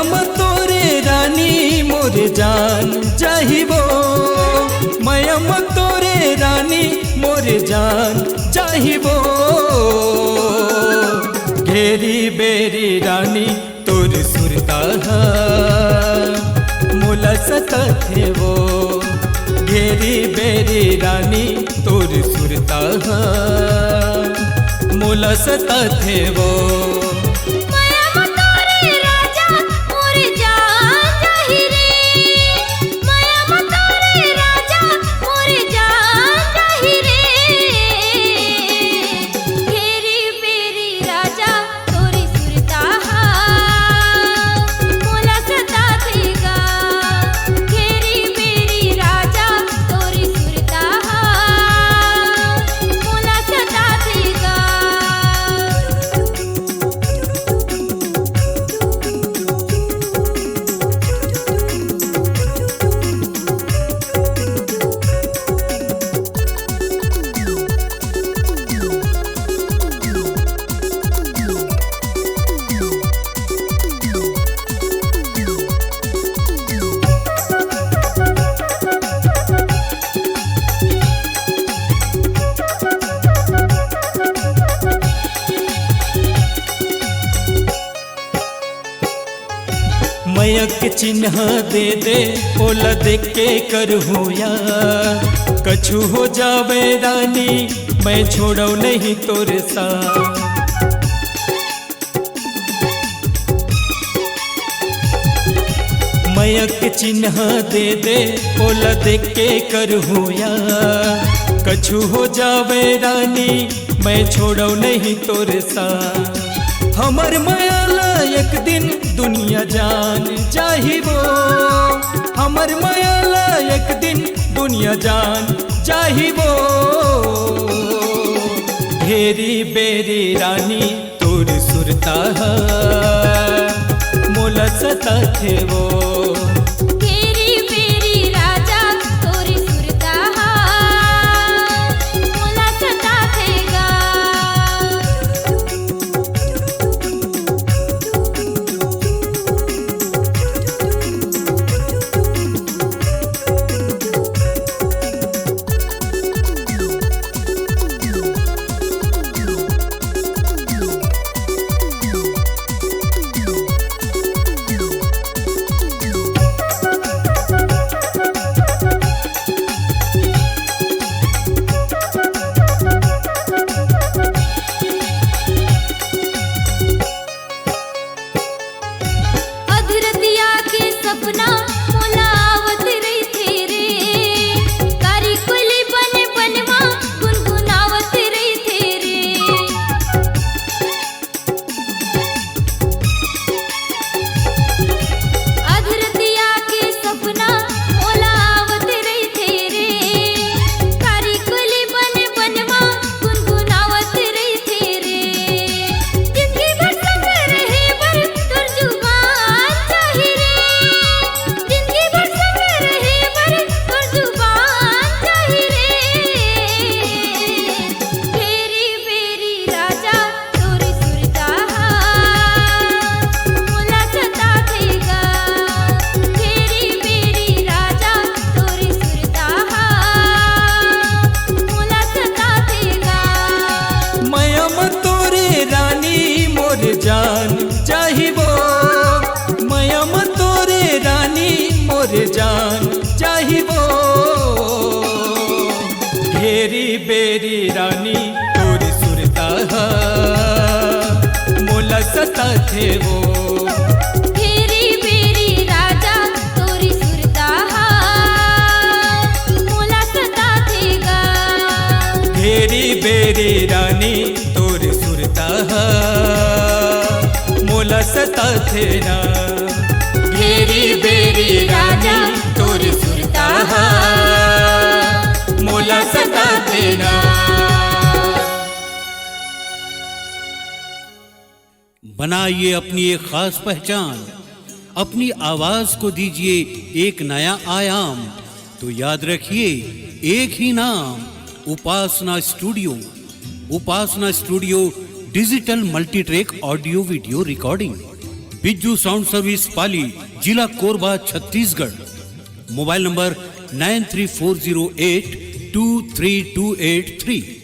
मयम तोरे रानी मोर जान चाहिबो, मयम तोरे रानी मोर जान चाहिबो। घेरी बेरी रानी तोर सुरता मोला सताथे वो, घेरी बेरी रानी तोर सुरता मोला सताथे वो। मयक चिन्ह दे दे ओला देख के करहूँ यार, कछु हो जावे रानी मैं छोड़ो नहीं तोरे साथ। मयक चिन्ह दे दे ओला देख के करहूँ यार, कछु हो जावे रानी मैं छोड़ो नहीं तोरे साथ। हमर मायाला एक दिन दुनिया जान चाहिबो, हमर मायाला एक दिन दुनिया जान चाहिबो। घेरी बेरी रानी तोर सुरता मोला सताथे वो। जान चाहिबो, मयम तोरे रानी मोर जान चाहिबो। घेरी बेरी रानी तोर सुरता मोला सताथे वो। घेरी बेरी राजा तोरी सुरता मोला सताथेगा। घेरी बेरी रानी तोर सुरता मोला सताथे ना। घेरी बेरी राजा तोरी सुरता मोला सताथे ना। बनाइए अपनी एक खास पहचान, अपनी आवाज को दीजिए एक नया आयाम। तो याद रखिए एक ही नाम, Upasana studio. Upasana studio digital multi track audio video recording. Bijju sound service Pali, जिला कोरबा, छत्तीसगढ़। Mobile number 9340823283।